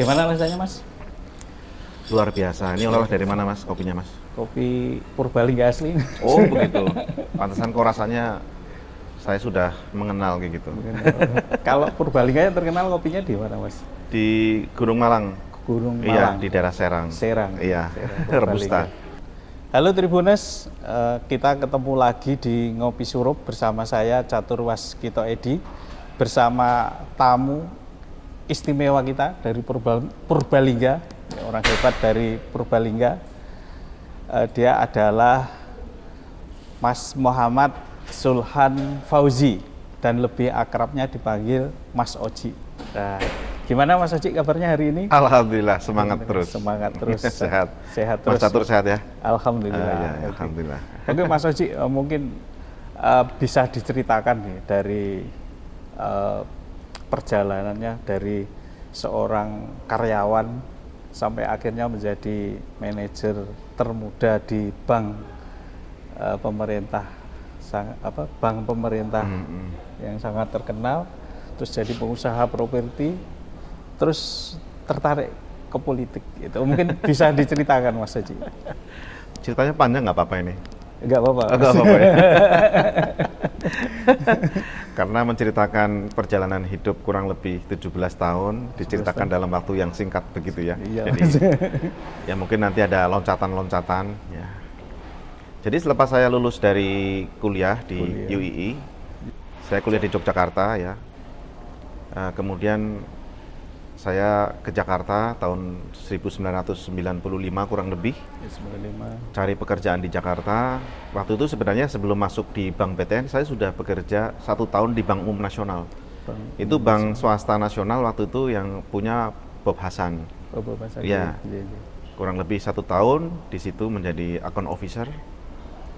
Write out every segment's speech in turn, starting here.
Bagaimana rasanya Mas? Luar biasa. Ini oleh-oleh dari mana Mas kopinya Mas? Kopi Purbalingga asli. Oh begitu. Pantesan kok rasanya saya sudah mengenal kayak gitu. Kalau Purbalingga yang terkenal kopinya di mana Mas? Di Gunung Malang. Gunung Iya, Malang. di daerah Serang. Serang. Iya, Serang, Robusta. Halo Tribuners, kita ketemu lagi di Ngopi Surup bersama saya Catur Waskito Edi bersama tamu istimewa kita dari Purbalingga, orang hebat dari Purbalingga. Dia adalah Mas Muhammad Sulhan Fauzi dan lebih akrabnya dipanggil Mas Oji. Nah, gimana Mas Oji kabarnya hari ini? Alhamdulillah, semangat terus. Semangat terus. Sehat. Sehat terus. Mas Catur sehat ya? Alhamdulillah. Ya, alhamdulillah. Oke Mas Oji, mungkin bisa diceritakan nih dari perjalanannya dari seorang karyawan sampai akhirnya menjadi manajer termuda di bank pemerintah, bank pemerintah yang sangat terkenal, terus jadi pengusaha properti, terus tertarik ke politik. Itu mungkin bisa diceritakan Mas Oji. Ceritanya panjang nggak apa-apa ini? Enggak apa-apa. Nggak apa-apa ya. Karena menceritakan perjalanan hidup kurang lebih 17 tahun, diceritakan dalam waktu yang singkat begitu ya. Iya, jadi ya mungkin nanti ada loncatan-loncatan ya. Jadi selepas saya lulus dari kuliah di UII, saya kuliah di Yogyakarta ya. Kemudian saya ke Jakarta tahun 1995 kurang lebih. 95. Cari pekerjaan di Jakarta. Waktu itu sebenarnya sebelum masuk di Bank BTN, saya sudah bekerja 1 tahun di Bank Umum Nasional. Itu bank swasta nasional waktu itu yang punya Bob Hasan. Oh, Bob Hasan. Ya, kurang lebih 1 tahun di situ menjadi account officer.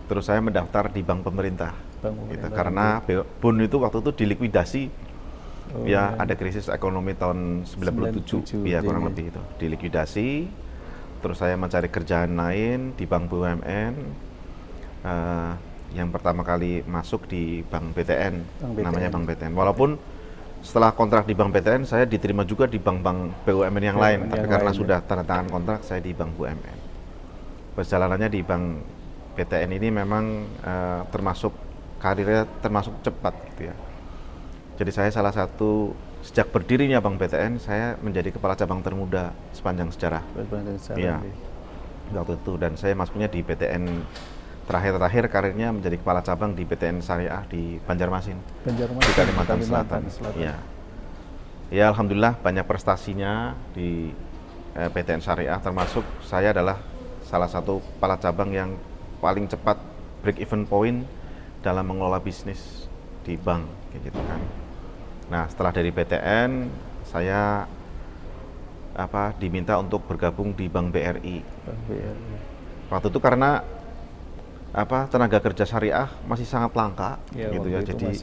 Terus saya mendaftar di bank pemerintah. Gitu. Karena BUN itu waktu itu dilikuidasi. Ada krisis ekonomi tahun 97 ya kurang lebih itu dilikuidasi. Terus saya mencari kerjaan lain di bank BUMN. Yang pertama kali masuk di bank BTN, namanya Bank BTN. Walaupun setelah kontrak di bank BTN saya diterima juga di bank-bank BUMN yang lain, tapi karena sudah tanda tangan kontrak saya di bank BUMN. Perjalanannya di bank BTN ini memang termasuk karirnya termasuk cepat gitu ya. Jadi saya salah satu, sejak berdirinya Bank BTN, saya menjadi kepala cabang termuda sepanjang sejarah. Iya, waktu itu. Dan saya masuknya di BTN, terakhir karirnya menjadi kepala cabang di BTN Syariah di Banjarmasin, di Kalimantan Selatan. Ya. Ya, alhamdulillah banyak prestasinya di BTN Syariah, termasuk saya adalah salah satu kepala cabang yang paling cepat break even point dalam mengelola bisnis di bank, kayak gitu kan. Nah, setelah dari BTN, saya diminta untuk bergabung di Bank BRI. Waktu itu karena tenaga kerja syariah masih sangat langka, gitu ya. Jadi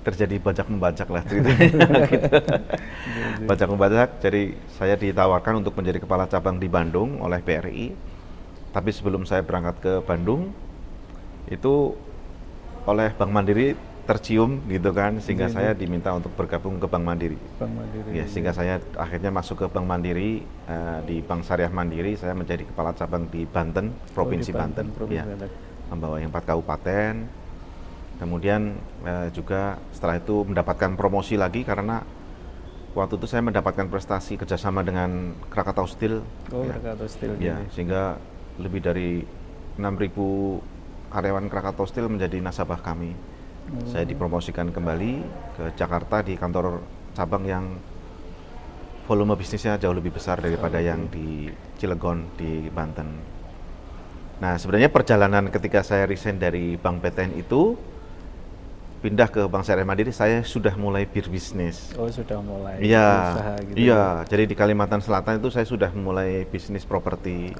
terjadi bajak-membajak lah ceritanya. Gitu. Bajak-membajak. Jadi saya ditawarkan untuk menjadi kepala cabang di Bandung oleh BRI. Tapi sebelum saya berangkat ke Bandung, itu oleh Bank Mandiri tercium gitu kan, sehingga saya diminta untuk bergabung ke Bank Mandiri. Ya, sehingga saya akhirnya masuk ke Bank Mandiri, di Bank Syariah Mandiri. Saya menjadi kepala cabang di Banten, Provinsi Banten. Ya, membawa 4 kabupaten. Kemudian juga setelah itu mendapatkan promosi lagi karena waktu itu saya mendapatkan prestasi kerjasama dengan Krakatau Steel. Krakatau Steel. Ya, sehingga lebih dari 6.000 karyawan Krakatau Steel menjadi nasabah kami. Saya dipromosikan kembali ke Jakarta di kantor cabang yang volume bisnisnya jauh lebih besar daripada yang di Cilegon di Banten. Nah, sebenarnya perjalanan ketika saya resign dari Bank BTN itu pindah ke Bank Syariah Mandiri, saya sudah mulai berbisnis. Oh, sudah mulai usaha gitu. Iya, jadi di Kalimantan Selatan itu saya sudah mulai bisnis properti.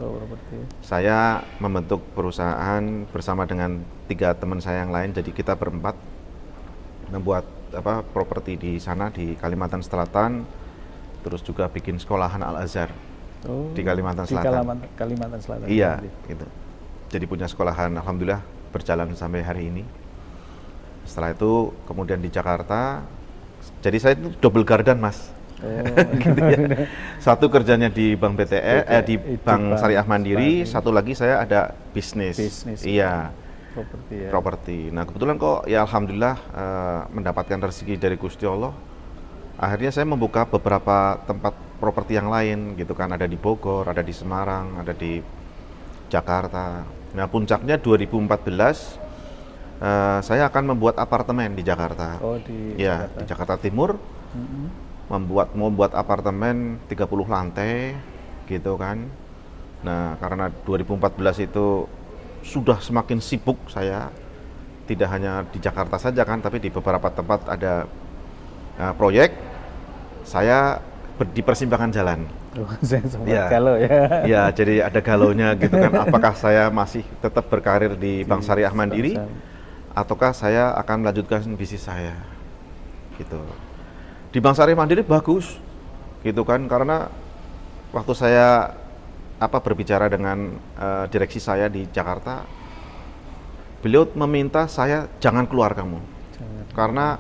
Saya membentuk perusahaan bersama dengan 3 teman saya yang lain, jadi kita berempat membuat properti di sana di Kalimantan Selatan, terus juga bikin sekolahan Al-Azhar di Kalimantan Selatan. Kalimantan Selatan. Iya, gitu. Jadi punya sekolahan, alhamdulillah berjalan sampai hari ini. Setelah itu kemudian di Jakarta, jadi saya itu double garden Mas. gitu ya. Satu kerjanya di Bank BTN, di Bank Syariah Mandiri, satu lagi saya ada bisnis. Iya. Properti. Nah kebetulan kok ya alhamdulillah mendapatkan rezeki dari Gusti Allah. Akhirnya saya membuka beberapa tempat properti yang lain gitu kan, ada di Bogor, ada di Semarang, ada di Jakarta. Nah puncaknya 2014 saya akan membuat apartemen di Jakarta. Jakarta. Di Jakarta Timur. Membuat apartemen 30 lantai gitu kan. Nah karena 2014 itu sudah semakin sibuk saya, tidak hanya di Jakarta saja kan, tapi di beberapa tempat ada proyek, saya di persimpangan jalan. Galau ya. Ya, jadi ada galaunya gitu kan. Apakah saya masih tetap berkarir di Bank Syariah Mandiri, ataukah saya akan melanjutkan bisnis saya, gitu. Di Bank Syariah Mandiri bagus, gitu kan, karena waktu saya berbicara dengan direksi saya di Jakarta, beliau meminta saya jangan keluar kamu, karena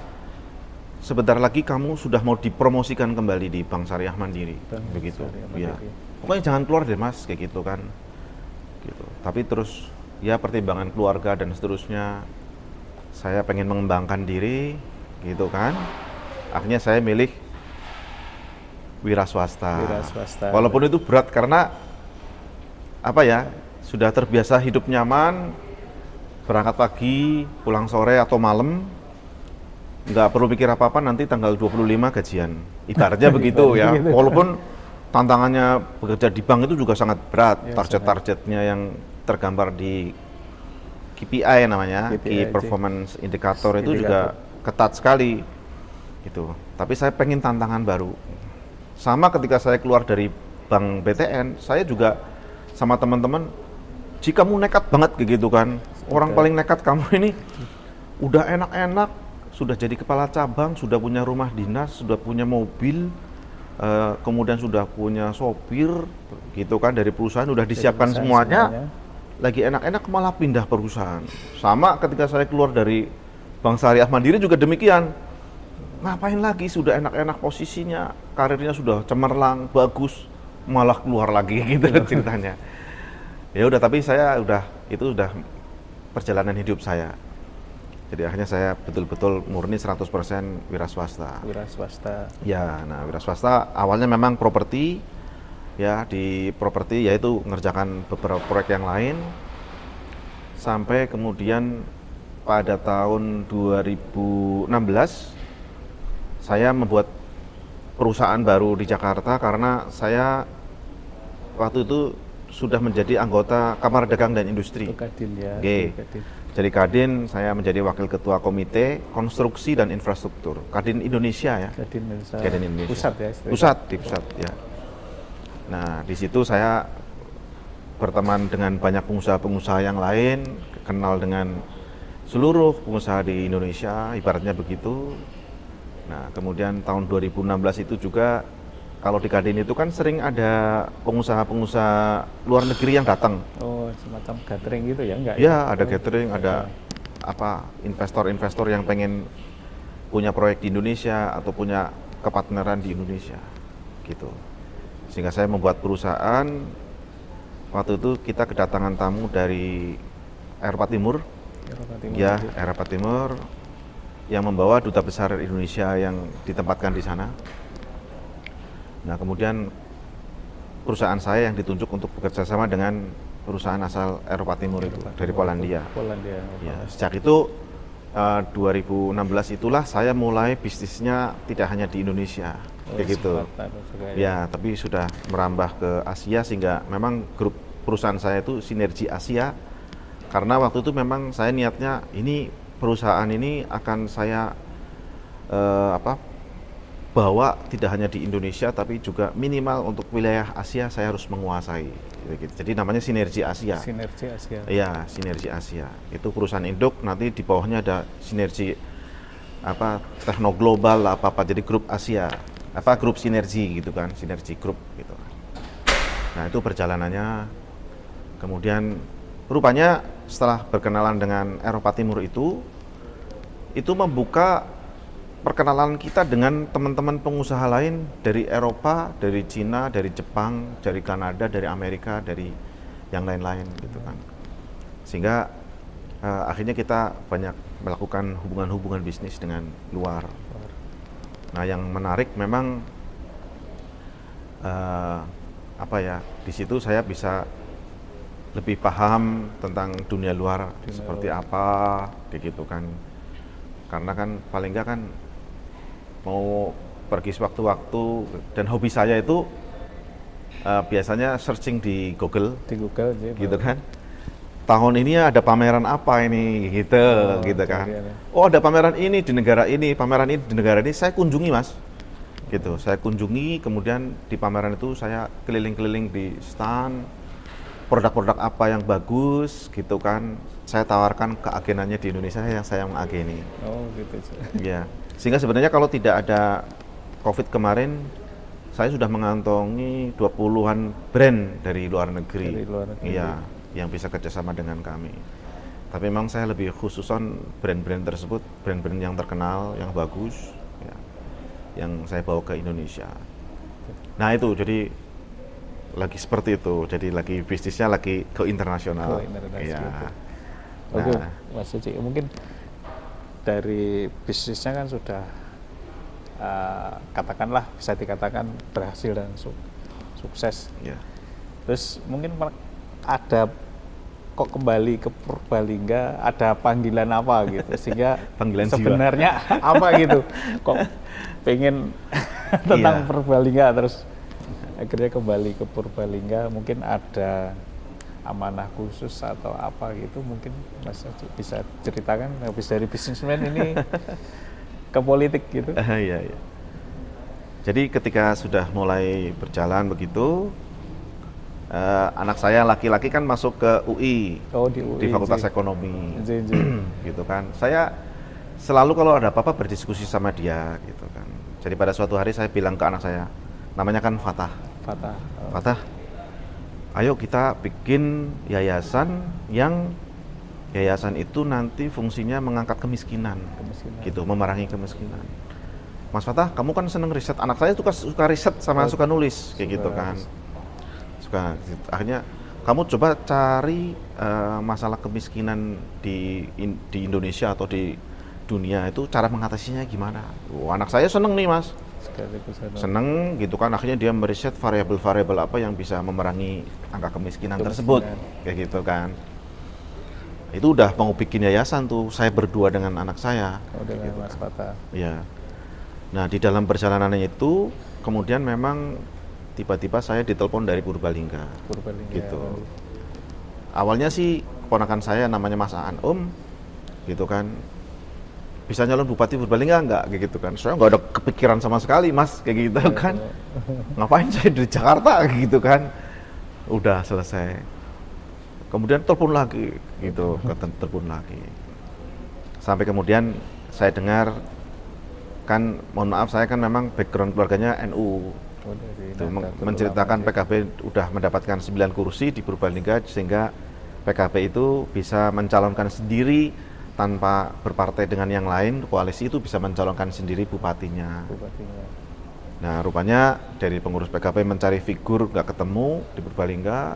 sebentar lagi kamu sudah mau dipromosikan kembali di Bank Syariah Mandiri, begitu. Ya, pokoknya jangan keluar deh mas, kayak gitu kan. Gitu. Tapi terus ya pertimbangan keluarga dan seterusnya, saya pengen mengembangkan diri, gitu kan. Akhirnya saya milih wira swasta. Walaupun itu berat karena sudah terbiasa hidup nyaman, berangkat pagi, pulang sore atau malam. Nggak perlu pikir apa-apa, nanti tanggal 25 gajian. Ibaratnya begitu ya. Walaupun tantangannya bekerja di bank itu juga sangat berat. Target-targetnya yang tergambar di KPI namanya, Key Performance Indicator itu juga ketat sekali. Gitu. Tapi saya pengen tantangan baru. Sama ketika saya keluar dari Bank BTN, saya juga sama teman-teman, jika kamu nekat banget gitu kan. Orang paling nekat kamu ini udah enak-enak, sudah jadi kepala cabang, sudah punya rumah dinas, sudah punya mobil, kemudian sudah punya sopir, gitu kan, dari perusahaan udah disiapkan semuanya, lagi enak-enak malah pindah perusahaan. Sama ketika saya keluar dari Bank Syariah Mandiri juga demikian. Ngapain lagi, sudah enak-enak posisinya, karirnya sudah cemerlang, bagus, malah keluar lagi gitu ceritanya. Ya udah, tapi saya itu udah perjalanan hidup saya. Jadi akhirnya saya betul-betul murni 100% wira swasta. Ya, nah wira swasta awalnya memang properti, ya di properti yaitu mengerjakan beberapa proyek yang lain, sampai kemudian pada tahun 2016 saya membuat perusahaan baru di Jakarta karena saya waktu itu sudah menjadi anggota Kamar Dagang dan Industri. Kadin ya. Jadi Kadin, saya menjadi wakil ketua komite konstruksi dan infrastruktur Kadin Indonesia ya. Kadin Indonesia. Pusat ya. Pusat ya. Nah di situ saya berteman dengan banyak pengusaha-pengusaha yang lain, kenal dengan seluruh pengusaha di Indonesia, ibaratnya begitu. Nah kemudian tahun 2016 itu juga, kalau di Kadin itu kan sering ada pengusaha-pengusaha luar negeri yang datang. Oh, semacam gathering gitu ya, enggak? Ya, ada gathering, ada investor-investor yang pengen punya proyek di Indonesia atau punya kepartneran di Indonesia, gitu. Sehingga saya membuat perusahaan. Waktu itu kita kedatangan tamu dari Eropa Timur. Ya, Eropa Timur yang membawa duta besar Indonesia yang ditempatkan di sana. Nah kemudian perusahaan saya yang ditunjuk untuk bekerja sama dengan perusahaan asal Eropa Timur itu dari Polandia. Ya, sejak itu 2016 itulah saya mulai bisnisnya tidak hanya di Indonesia, kayak gitu. Ya, tapi sudah merambah ke Asia, sehingga memang grup perusahaan saya itu Sinergi Asia. Karena waktu itu memang saya niatnya ini perusahaan ini akan saya bawa tidak hanya di Indonesia tapi juga minimal untuk wilayah Asia saya harus menguasai. Gitu. Jadi namanya Sinergi Asia. Iya, Sinergi Asia. Itu perusahaan induk, nanti di bawahnya ada Sinergi Tekno Global apa. Jadi grup Asia. Grup Sinergi gitu kan, Sinergi Group gitu. Nah, itu perjalanannya. Kemudian rupanya setelah berkenalan dengan Eropa Timur itu membuka perkenalan kita dengan teman-teman pengusaha lain dari Eropa, dari Cina, dari Jepang, dari Kanada, dari Amerika, dari yang lain-lain gitu kan. Sehingga akhirnya kita banyak melakukan hubungan-hubungan bisnis dengan luar. Nah, yang menarik memang di situ saya bisa lebih paham tentang dunia luar seperti apa, kayak gitu kan. Karena kan paling nggak kan mau pergi sewaktu-waktu, dan hobi saya itu biasanya searching di Google gitu kan. Tahun ini ada pameran apa ini gitu kan. Oh, ada pameran ini di negara ini, pameran ini di negara ini, saya kunjungi Mas. Gitu, saya kunjungi, kemudian di pameran itu saya keliling-keliling di stand, produk-produk apa yang bagus gitu kan. Saya tawarkan ke agennya di Indonesia yang saya mengageni. Oh, gitu. Iya. Sehingga sebenarnya kalau tidak ada Covid kemarin, saya sudah mengantongi 20-an brand dari luar negeri. Iya, yang bisa kerjasama dengan kami. Tapi memang saya lebih khususon brand-brand tersebut, brand-brand yang terkenal, yang bagus, ya, yang saya bawa ke Indonesia. Nah itu, jadi lagi seperti itu. Jadi lagi bisnisnya lagi ke internasional. Iya. Oke, Mas Suci, mungkin dari bisnisnya kan sudah katakanlah bisa dikatakan berhasil dan sukses. Ya. Terus mungkin ada kok kembali ke Purbalingga, ada panggilan apa gitu sehingga panggilan sebenarnya apa gitu kok pengen tentang Purbalingga, terus akhirnya kembali ke Purbalingga, mungkin ada amanah khusus atau apa gitu, mungkin Mas bisa ceritakan habis dari bisnismen ini ke politik gitu. Iya. Jadi ketika sudah mulai berjalan begitu, anak saya laki-laki kan masuk ke UI, di Fakultas Ekonomi, gitu kan. Saya selalu kalau ada apa-apa berdiskusi sama dia, gitu kan. Jadi pada suatu hari saya bilang ke anak saya, namanya kan Fatah. Fatah, ayo kita bikin yayasan yang yayasan itu nanti fungsinya mengangkat kemiskinan. Gitu, memerangi kemiskinan. Mas Fatah, kamu kan seneng riset. Anak saya suka riset sama suka nulis, kayak gitu kan. Akhirnya kamu coba cari masalah kemiskinan di Indonesia atau di dunia itu cara mengatasinya gimana. Anak saya seneng nih Mas, seneng gitu kan. Akhirnya dia meriset variabel-variabel apa yang bisa memerangi angka kemiskinan tersebut, kayak gitu kan. Itu udah mau bikin yayasan tuh, saya berdua dengan anak saya. Dengan gitu Mas kan. Fatah. Ya. Nah di dalam perjalanannya itu kemudian memang tiba-tiba saya ditelepon dari Purbalingga. Gitu. Awalnya sih keponakan saya namanya Mas Aan, gitu kan, bisa nyalon Bupati Purbalingga enggak, kayak gitu kan. Saya nggak ada kepikiran sama sekali Mas, kayak gitu kan. Ngapain saya di Jakarta, gitu kan. Udah selesai. Kemudian telepon lagi, gitu, telepon lagi. Sampai kemudian saya dengar, kan mohon maaf saya kan memang background keluarganya NU. Itu menceritakan PKB udah mendapatkan 9 kursi di Purbalingga, sehingga PKB itu bisa mencalonkan sendiri tanpa berpartai dengan yang lain, koalisi itu bisa mencalonkan sendiri bupatinya. Nah rupanya dari pengurus PKB mencari figur nggak ketemu di Purbalingga,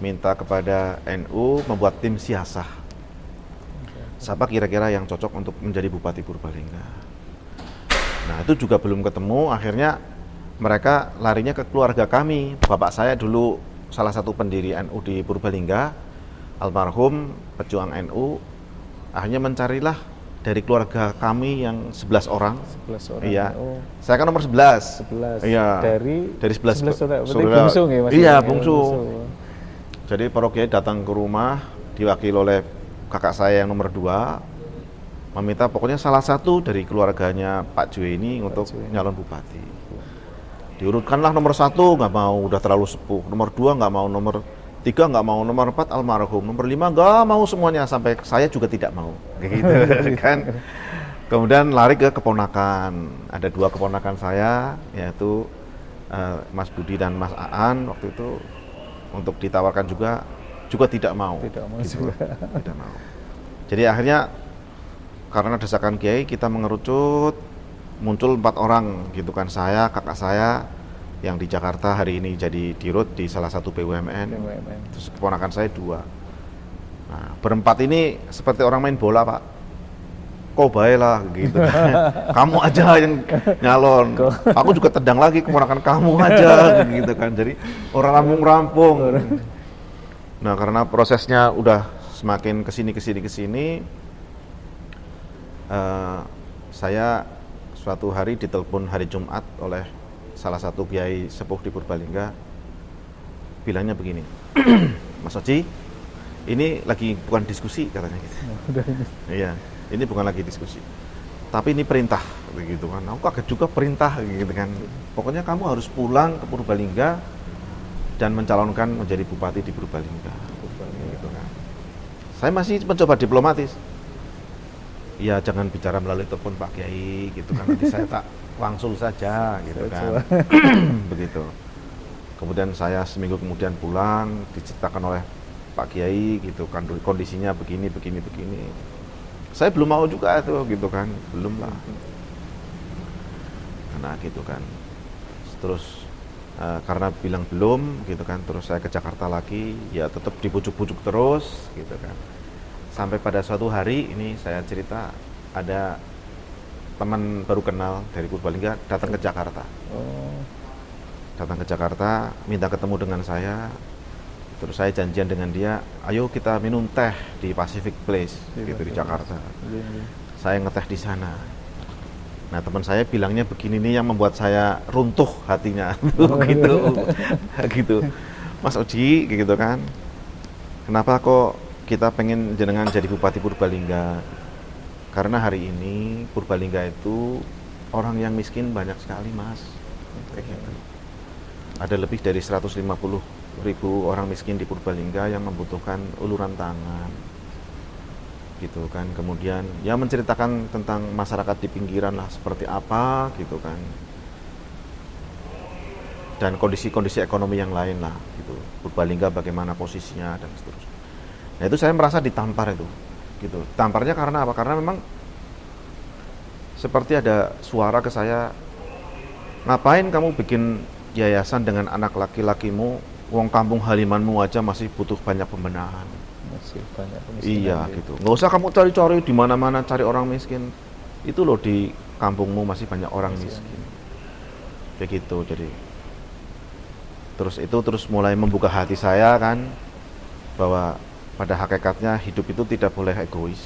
minta kepada NU membuat tim siasah. Siapa kira-kira yang cocok untuk menjadi Bupati Purbalingga. Nah itu juga belum ketemu, akhirnya mereka larinya ke keluarga kami. Bapak saya dulu salah satu pendiri NU di Purbalingga, almarhum pejuang NU. Akhirnya mencarilah dari keluarga kami yang 11 orang. 11 orang. Iya. Oh. Saya kan nomor 11. 11. Iya. Dari 11 saudara. Bungsu ya Mas? Iya, bungsu. Jadi para kiai datang ke rumah diwakili oleh kakak saya yang nomor 2, meminta pokoknya salah satu dari keluarganya Pak Jue ini untuk nyalon bupati. Diurutkanlah nomor 1 nggak mau, udah terlalu sepuh. Nomor 2 nggak mau, nomor 3 nggak mau, nomor 4 almarhum, nomor 5 nggak mau semuanya, sampai saya juga tidak mau, kayak gitu kan. Kemudian lari ke keponakan, ada 2 keponakan saya, yaitu Mas Budi dan Mas Aan. Waktu itu untuk ditawarkan juga tidak mau. Tidak mau gitu, juga. Tidak mau. Jadi akhirnya karena desakan kiai kita mengerucut, muncul 4 orang gitu kan, saya, kakak saya yang di Jakarta hari ini jadi dirut di salah satu BUMN, terus keponakan saya 2. Nah, berempat ini seperti orang main bola Pak, kok baiklah gitu kan. Kamu aja yang nyalon, aku juga tendang lagi keponakan kamu aja gitu kan, jadi orang rampung-rampung. Nah, karena prosesnya udah semakin kesini, saya suatu hari ditelepon hari Jumat oleh salah satu kiai sepuh di Purbalingga, bilangnya begini, Mas Oji, ini lagi bukan diskusi katanya gitu. Iya, ini bukan lagi diskusi, tapi ini perintah begitu kan. Aku kaget juga, perintah gitu kan. Pokoknya kamu harus pulang ke Purbalingga dan mencalonkan menjadi bupati di Purbalingga gitu kan. Saya masih mencoba diplomatis. Ya jangan bicara melalui telepon Pak Kiai gitu kan, nanti saya tak langsung saja gitu kan. Begitu. Kemudian saya seminggu kemudian pulang, diceritakan oleh Pak Kiai gitu kan, kondisinya begini. Saya belum mau juga itu gitu kan, belum lah. Karena gitu kan. Terus karena bilang belum gitu kan, terus saya ke Jakarta lagi, ya tetap dibujuk-bujuk terus gitu kan. Sampai pada suatu hari ini saya cerita, ada teman baru kenal dari Purbalingga datang ke Jakarta. Datang ke Jakarta, minta ketemu dengan saya. Terus saya janjian dengan dia, ayo kita minum teh di Pacific Place gitu di Jakarta. Saya ngeteh di sana. Nah, teman saya bilangnya begini nih yang membuat saya runtuh hatinya. gitu. Mas Oji gitu kan. Kenapa kok kita pengen jenengan jadi Bupati Purbalingga? Karena hari ini Purbalingga itu orang yang miskin banyak sekali Mas. Kayak gitu. Ada lebih dari 150.000 orang miskin di Purbalingga yang membutuhkan uluran tangan gitu kan. Kemudian ya menceritakan tentang masyarakat di pinggiran lah seperti apa gitu kan, dan kondisi-kondisi ekonomi yang lain lah gitu. Purbalingga bagaimana posisinya dan seterusnya. Nah, itu saya merasa ditampar itu gitu. Tamparnya karena apa? Karena memang seperti ada suara ke saya, ngapain kamu bikin yayasan dengan anak laki-lakimu, wong kampung halimanmu aja masih butuh banyak pembenahan. Masih banyak pemiskinan. Iya gitu. Nggak usah kamu cari-cari di mana-mana cari orang miskin. Itu loh, di kampungmu masih banyak orang miskin. Kayak gitu. Jadi terus mulai membuka hati saya kan, bahwa pada hakikatnya hidup itu tidak boleh egois.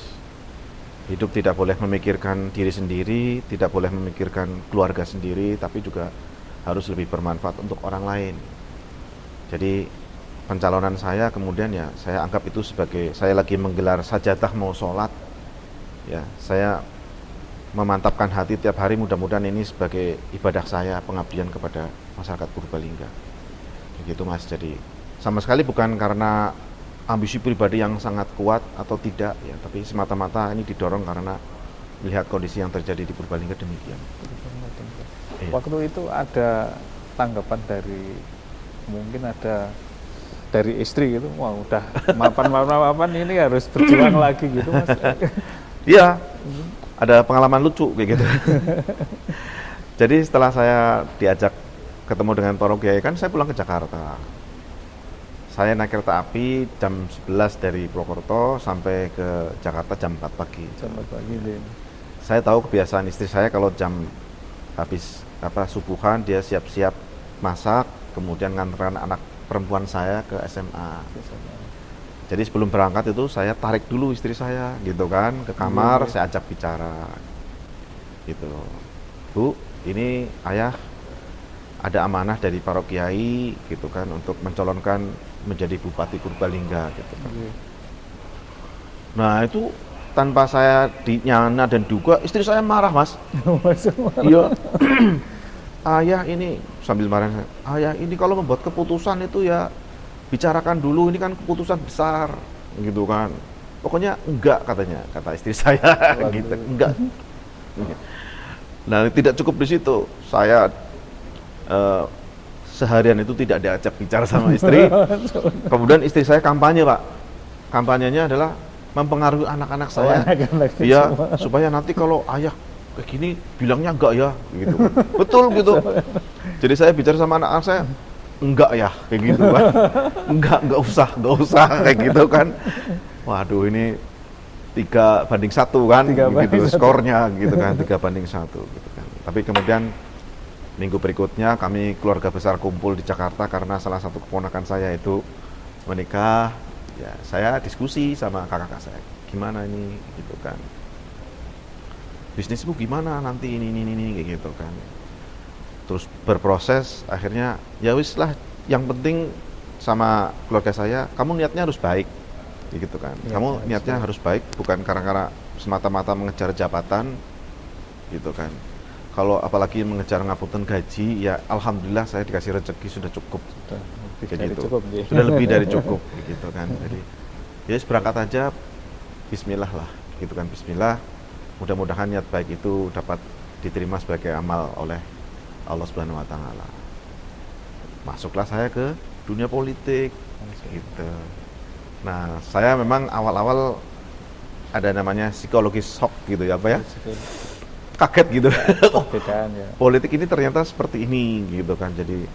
Hidup tidak boleh memikirkan diri sendiri, tidak boleh memikirkan keluarga sendiri, tapi juga harus lebih bermanfaat untuk orang lain. Jadi pencalonan saya kemudian ya saya anggap itu sebagai saya lagi menggelar sajadah mau sholat. Ya, saya memantapkan hati tiap hari, mudah-mudahan ini sebagai ibadah saya, pengabdian kepada masyarakat Purbalingga. Begitu Mas. Jadi sama sekali bukan karena ambisi pribadi yang sangat kuat atau tidak ya, tapi semata-mata ini didorong karena melihat kondisi yang terjadi di Purbalingga demikian. Waktu itu ada tanggapan dari, mungkin ada dari istri gitu, wah udah mapan ini harus berjuang lagi gitu Mas. Iya, ada pengalaman lucu kayak gitu. Jadi setelah saya diajak ketemu dengan para kiai kan, saya pulang ke Jakarta. Saya naik kereta api jam 11 dari Purwokerto sampai ke Jakarta jam 4 pagi. Jam 4 pagi. Saya tahu kebiasaan istri saya kalau jam habis subuhan dia siap-siap masak, kemudian nganterkan anak perempuan saya ke SMA. Jadi sebelum berangkat itu saya tarik dulu istri saya gitu kan ke kamar, saya ajak bicara. Gitu. Bu, ini ayah ada amanah dari para kiai gitu kan untuk mencalonkan menjadi Bupati Purbalingga gitu kan. Nah, itu tanpa saya dinyana dan duga, istri saya marah Mas. Iya. Ayah ini sambil marah, ayah ini kalau membuat keputusan itu ya bicarakan dulu, ini kan keputusan besar gitu kan. Pokoknya enggak katanya, kata istri saya gitu, enggak. Nah, tidak cukup di situ. Saya seharian itu tidak diajak bicara sama istri. Kemudian istri saya kampanye Pak. Kampanyenya adalah mempengaruhi anak-anak saya. Iya, supaya nanti kalau ayah kayak gini bilangnya enggak ya gitu kan. Betul gitu. Jadi saya bicara sama anak-anak saya, enggak ya kayak gitu kan. Enggak usah kayak gitu kan. Waduh, ini 3-1 kan, gitu skornya gitu kan, 3-1 gitu kan. Tapi kemudian minggu berikutnya kami keluarga besar kumpul di Jakarta karena salah satu keponakan saya itu menikah. Ya, saya diskusi sama kakak saya, gimana ini gitu kan. Bisnismu gimana nanti ini kayak gitu kan. Terus berproses, akhirnya ya wis lah, yang penting sama keluarga saya, kamu niatnya harus baik gitu kan. Kamu niatnya harus baik, bukan karena semata-mata mengejar jabatan gitu kan. Kalau apalagi mengejar ngapunten gaji, ya alhamdulillah saya dikasih rezeki sudah cukup. Sudah lebih dari cukup gitu kan. Jadi ya berangkat aja, bismillah lah gitu kan. Bismillah, mudah-mudahan niat baik itu dapat diterima sebagai amal oleh Allah Subhanahu wa taala. Masuklah saya ke dunia politik gitu. Nah, saya memang awal-awal ada namanya psikologis shock gitu ya, apa ya? Kaget gitu. Ya. Politik ini ternyata seperti ini gitu kan. Jadi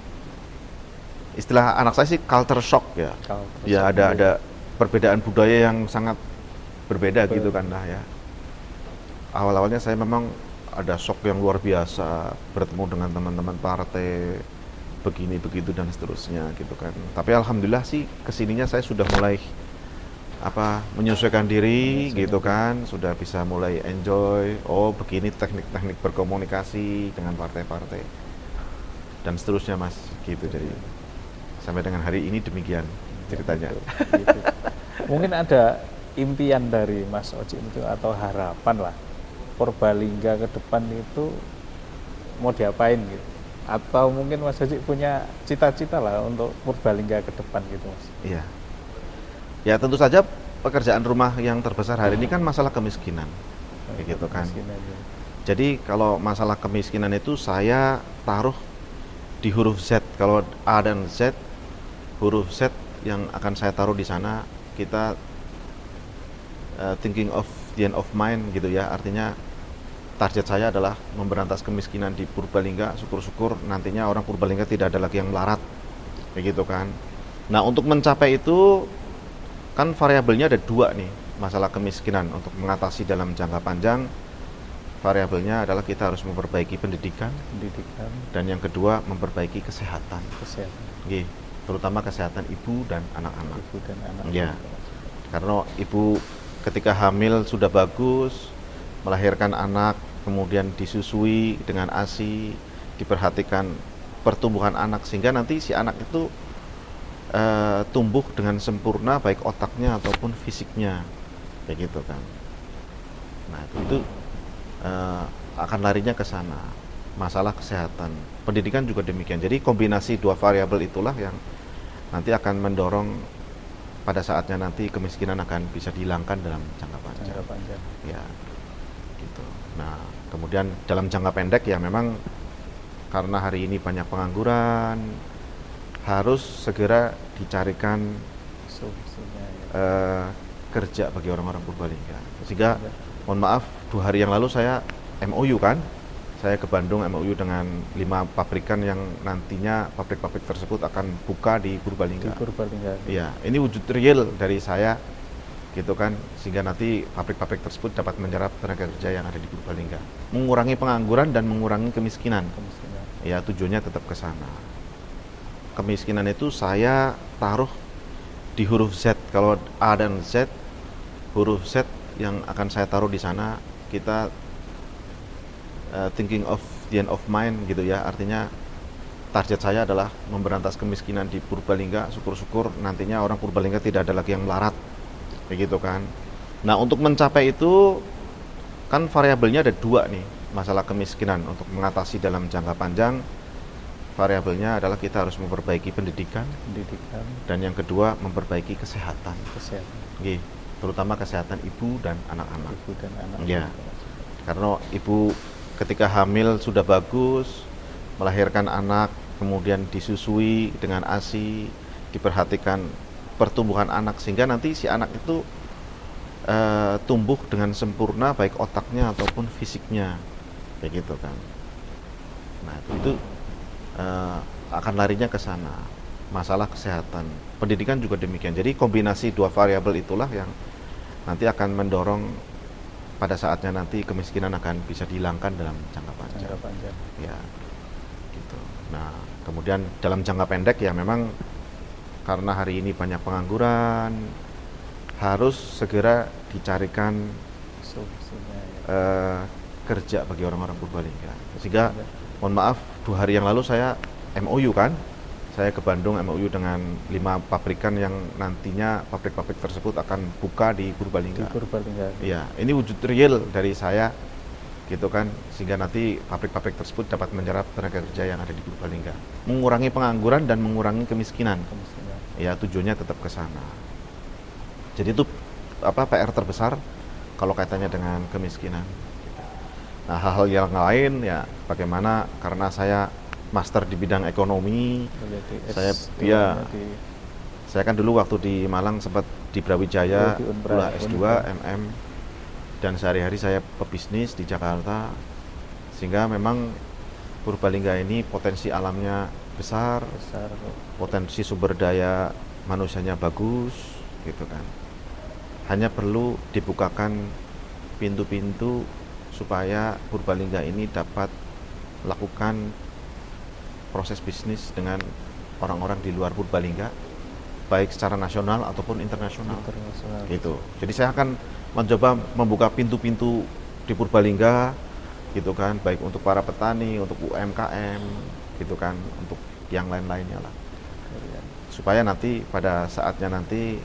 istilah anak saya sih culture shock ya. Ya ada perbedaan budaya yang sangat berbeda gitu kan lah ya. Awal-awalnya saya memang ada shock yang luar biasa bertemu dengan teman-teman partai begini begitu dan seterusnya gitu kan. Tapi alhamdulillah sih kesininya saya sudah mulai menyesuaikan diri gitu kan, sudah bisa mulai enjoy. Oh begini teknik-teknik berkomunikasi dengan partai-partai dan seterusnya mas gitu. Jadi sampai dengan hari ini demikian ceritanya. Gitu. Mungkin ada impian dari Mas Oji itu atau harapan lah Purbalingga ke depan itu mau diapain gitu, atau mungkin Mas Oji punya cita-cita lah untuk Purbalingga ke depan gitu mas? Iya. Ya tentu saja pekerjaan rumah yang terbesar hari ini kan masalah kemiskinan, gitu kan. Ya. Jadi kalau masalah kemiskinan itu saya taruh di huruf Z. Kalau A dan Z, huruf Z yang akan saya taruh di sana, kita thinking of the end of mind gitu ya. Artinya target saya adalah memberantas kemiskinan di Purbalingga. Syukur-syukur nantinya orang Purbalingga tidak ada lagi yang melarat, kayak gitu kan. Nah untuk mencapai itu kan variabelnya ada 2 nih, masalah kemiskinan. Untuk mengatasi dalam jangka panjang, variabelnya adalah kita harus memperbaiki pendidikan. Dan yang kedua memperbaiki kesehatan. Oke, terutama kesehatan ibu dan anak-anak. Ya, karena ibu ketika hamil sudah bagus, melahirkan anak, kemudian disusui dengan ASI, diperhatikan pertumbuhan anak sehingga nanti si anak itu tumbuh dengan sempurna baik otaknya ataupun fisiknya, kayak gitu kan. Nah itu akan larinya ke sana, masalah kesehatan, pendidikan juga demikian. Jadi kombinasi 2 variabel itulah yang nanti akan mendorong pada saatnya nanti kemiskinan akan bisa dihilangkan dalam jangka panjang. Ya, gitu. Nah kemudian dalam jangka pendek ya memang karena hari ini banyak pengangguran, harus segera dicarikan kerja bagi orang-orang Purbalingga. Sehingga mohon maaf 2 hari yang lalu saya MOU kan, saya ke Bandung MOU dengan 5 pabrikan yang nantinya pabrik-pabrik tersebut akan buka di Purbalingga. Iya, ini wujud real dari saya gitu kan, sehingga nanti pabrik-pabrik tersebut dapat menyerap tenaga kerja yang ada di Purbalingga, mengurangi pengangguran dan mengurangi kemiskinan. Ya tujuannya tetap ke sana. Kemiskinan itu saya taruh di huruf Z. Kalau A dan Z, huruf Z yang akan saya taruh di sana, kita thinking of the end of mind gitu ya. Artinya target saya adalah memberantas kemiskinan di Purbalingga. Syukur-syukur nantinya orang Purbalingga tidak ada lagi yang melarat, kayak gitu kan. Nah untuk mencapai itu kan variabelnya ada 2 nih, masalah kemiskinan. Untuk mengatasi dalam jangka panjang, variabelnya adalah kita harus memperbaiki pendidikan. Dan yang kedua memperbaiki kesehatan. Oke, terutama kesehatan ibu dan anak-anak. Ya, karena ibu ketika hamil sudah bagus, melahirkan anak, kemudian disusui dengan ASI, diperhatikan pertumbuhan anak sehingga nanti si anak itu tumbuh dengan sempurna baik otaknya ataupun fisiknya, kayak gitu kan. Nah itu akan larinya ke sana. Masalah kesehatan, pendidikan juga demikian. Jadi kombinasi dua variabel itulah yang nanti akan mendorong pada saatnya nanti kemiskinan akan bisa dihilangkan dalam jangka panjang. Ya, gitu. Nah, kemudian dalam jangka pendek ya memang karena hari ini banyak pengangguran, harus segera dicarikan kerja bagi orang-orang Purbalingga. Sehingga, mohon maaf, 2 hari yang lalu saya MOU kan, saya ke Bandung MOU dengan 5 pabrikan yang nantinya pabrik-pabrik tersebut akan buka di Purbalingga. Iya, ini wujud real dari saya, gitu kan, sehingga nanti pabrik-pabrik tersebut dapat menyerap tenaga kerja yang ada di Purbalingga, mengurangi pengangguran dan mengurangi kemiskinan. Ya, tujuannya tetap ke sana. Jadi itu PR terbesar kalau kaitannya dengan kemiskinan. Nah, hal-hal yang lain ya bagaimana, karena saya master di bidang ekonomi, saya kan dulu waktu di Malang sempat di Brawijaya kuliah S2 MM, dan sehari-hari saya pebisnis di Jakarta, sehingga memang Purbalingga ini potensi alamnya besar, potensi sumber daya manusianya bagus, gitu kan. Hanya perlu dibukakan pintu-pintu supaya Purbalingga ini dapat melakukan proses bisnis dengan orang-orang di luar Purbalingga, baik secara nasional ataupun internasional. Gitu. Jadi saya akan mencoba membuka pintu-pintu di Purbalingga, gitu kan, baik untuk para petani, untuk UMKM, gitu kan, untuk yang lain-lainnya lah. Supaya nanti pada saatnya nanti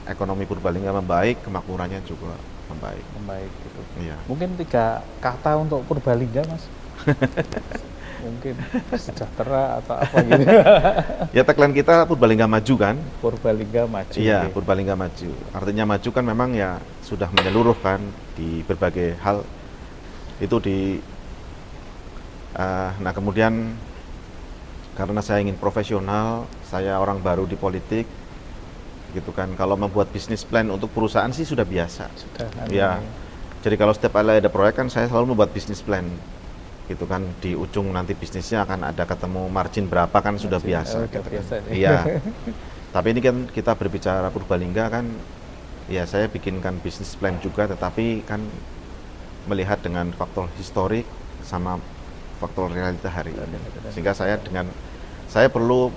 ekonomi Purbalingga membaik, kemakmurannya juga membaik gitu. Iya. Mungkin 3 kata untuk Purbalingga, Mas. Mungkin sejahtera atau apa gitu. Ya, tagline kita Purbalingga maju kan? Purbalingga maju. Iya, okay. Purbalingga maju. Artinya maju kan memang ya sudah menyeluruh kan di berbagai hal. Itu nah kemudian karena saya ingin profesional, saya orang baru di politik, gitu kan. Kalau membuat bisnis plan untuk perusahaan sih sudah biasa. Ya. Jadi kalau setiap kali ada proyek kan saya selalu membuat bisnis plan. Gitu kan, di ujung nanti bisnisnya akan ada ketemu margin berapa kan sudah biasa. Gitu kan. Iya. Tapi ini kan kita berbicara Purbalingga kan, ya saya bikinkan bisnis plan juga, tetapi kan melihat dengan faktor historik sama faktor realita hari ini. Sehingga saya perlu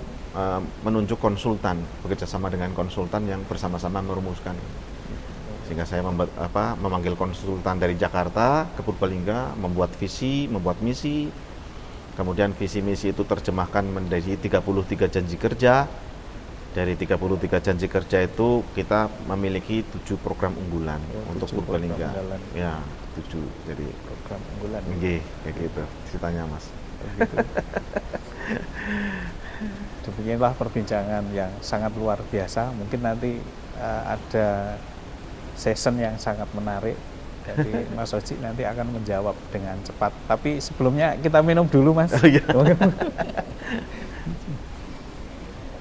menunjuk konsultan, bekerja sama dengan konsultan yang bersama-sama merumuskan. Sehingga saya memanggil konsultan dari Jakarta ke Purbalingga, membuat visi, membuat misi, kemudian visi misi itu terjemahkan menjadi 33 janji kerja. Dari 33 janji kerja itu kita memiliki 7 program unggulan untuk Purbalingga. Ya, 7 jadi program unggulan. Nggih, kayak gitu ceritanya, Mas. Demikianlah perbincangan yang sangat luar biasa. Mungkin nanti ada session yang sangat menarik. Jadi Mas Oji nanti akan menjawab dengan cepat. Tapi sebelumnya kita minum dulu, Mas. Oh, iya.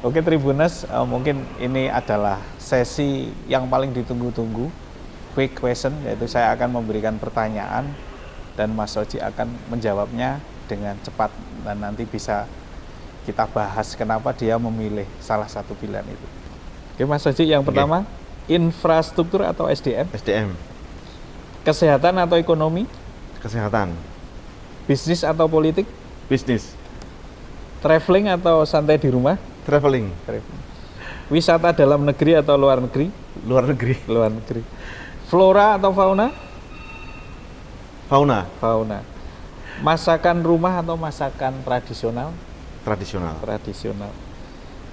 Oke Tribuners, mungkin ini adalah sesi yang paling ditunggu-tunggu, quick question, yaitu saya akan memberikan pertanyaan dan Mas Oji akan menjawabnya dengan cepat, dan nanti bisa kita bahas kenapa dia memilih salah satu pilihan itu. Oke Mas Oji, yang pertama, infrastruktur atau SDM? SDM. Kesehatan atau ekonomi? Kesehatan. Bisnis atau politik? Bisnis. Traveling atau santai di rumah? Traveling. Wisata dalam negeri atau luar negeri? Luar negeri. Luar negeri. Flora atau fauna? Fauna. Fauna. Masakan rumah atau masakan tradisional? Tradisional. Tradisional.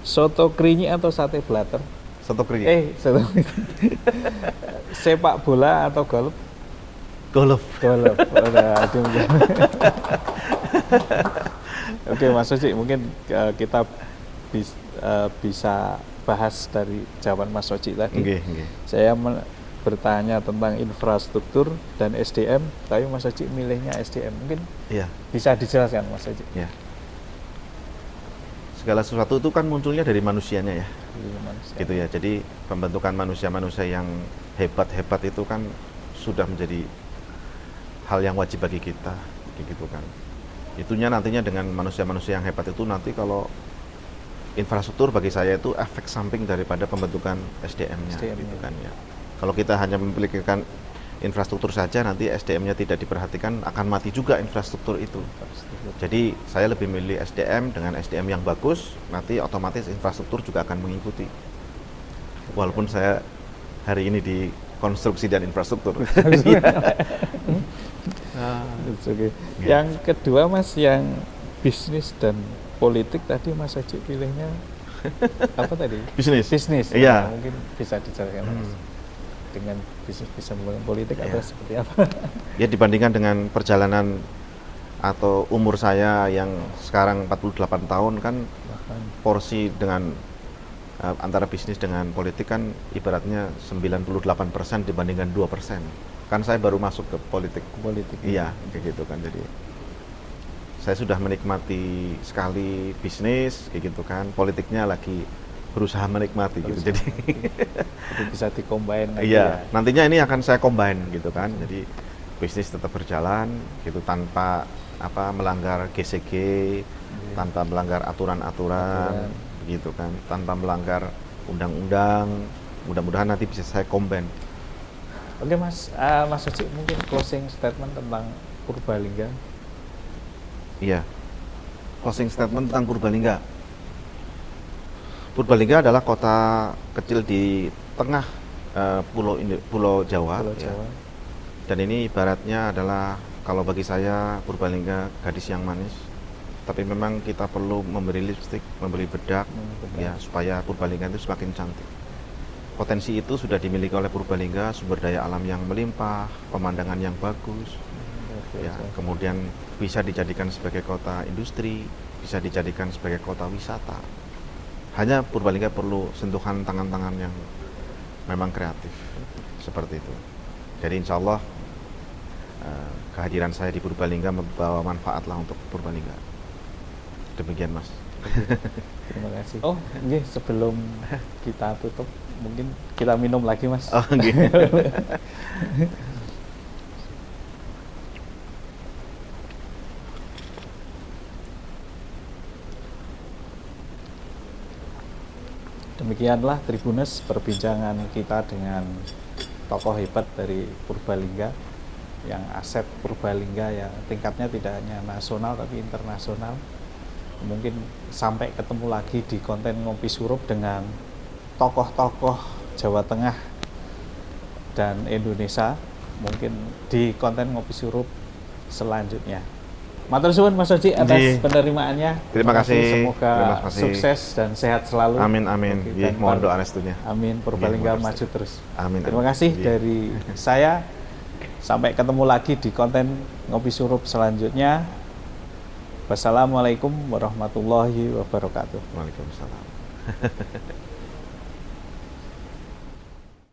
Soto kerinyi atau sate blater? Soto kerinyi. Sepak bola atau golf? Golf. Golf. Oke Mas Oji, mungkin kita bisa bahas dari jawaban Mas Oji tadi. Okay. Saya bertanya tentang infrastruktur dan SDM, tapi Mas Oji milihnya SDM. Mungkin bisa dijelaskan Mas Oji? Ya. Segala sesuatu itu kan munculnya dari manusianya ya. Gitu ya. Jadi pembentukan manusia-manusia yang hebat-hebat itu kan sudah menjadi hal yang wajib bagi kita. gitu kan. Itunya nantinya dengan manusia-manusia yang hebat itu nanti kalau infrastruktur bagi saya itu efek samping daripada pembentukan SDM-nya gitu kan ya. Kalau kita hanya memikirkan infrastruktur saja, nanti SDM-nya tidak diperhatikan, akan mati juga infrastruktur itu. Jadi saya lebih milih SDM, dengan SDM yang bagus, nanti otomatis infrastruktur juga akan mengikuti. Walaupun saya hari ini di konstruksi dan infrastruktur. Yang kedua Mas, yang bisnis dan politik tadi Mas Haji pilihnya apa tadi? Bisnis. Bisnis. Iya. Mungkin bisa dijelaskan Mas. Dengan bisnis bisa membangun politik atau seperti apa? Ya dibandingkan dengan perjalanan atau umur saya yang sekarang 48 tahun kan porsi dengan antara bisnis dengan politik kan ibaratnya 98% dibandingkan 2%. Kan saya baru masuk ke politik. Iya, kayak gitu kan. Jadi saya sudah menikmati sekali bisnis kayak gitu kan. Politiknya lagi berusaha menikmati gitu. Jadi bisa dikombin. Iya, nantinya ini akan saya combine gitu kan. Jadi bisnis tetap berjalan gitu tanpa melanggar GCG, tanpa melanggar aturan-aturan begitu kan, tanpa melanggar undang-undang. Mudah-mudahan nanti bisa saya combine. Oke Mas, Mas Haji mungkin closing statement tentang Purbalingga. Iya, closing statement tentang Purbalingga. Purbalingga adalah kota kecil di tengah Pulau Jawa. Ya. Dan ini ibaratnya adalah, kalau bagi saya Purbalingga gadis yang manis. Tapi memang kita perlu memberi lipstik, memberi bedak, ya supaya Purbalingga itu semakin cantik. Potensi itu sudah dimiliki oleh Purbalingga, sumber daya alam yang melimpah, pemandangan yang bagus, ya, kemudian bisa dijadikan sebagai kota industri, bisa dijadikan sebagai kota wisata. Hanya Purbalingga perlu sentuhan tangan-tangan yang memang kreatif, seperti itu. Jadi insya Allah kehadiran saya di Purbalingga membawa manfaatlah untuk Purbalingga. Demikian Mas. Terima kasih. Oh, nggih, sebelum kita tutup mungkin kita minum lagi Mas. Oh, nggih. Demikianlah Tribuners perbincangan kita dengan tokoh hebat dari Purbalingga, yang aset Purbalingga ya tingkatnya tidak hanya nasional tapi internasional. Mungkin sampai ketemu lagi di konten Ngopi Surup dengan tokoh-tokoh Jawa Tengah dan Indonesia, mungkin di konten Ngopi Surup selanjutnya. Matur suwun Mas Haji atas penerimaannya. Terima kasih. Semoga sukses dan sehat selalu. Amin amin. Mohon doa restunya. Amin. Purbalingga maju terus. Amin. Terima kasih dari saya. Sampai ketemu lagi di konten Ngopi Surup selanjutnya. Wassalamualaikum warahmatullahi wabarakatuh. Waalaikumsalam.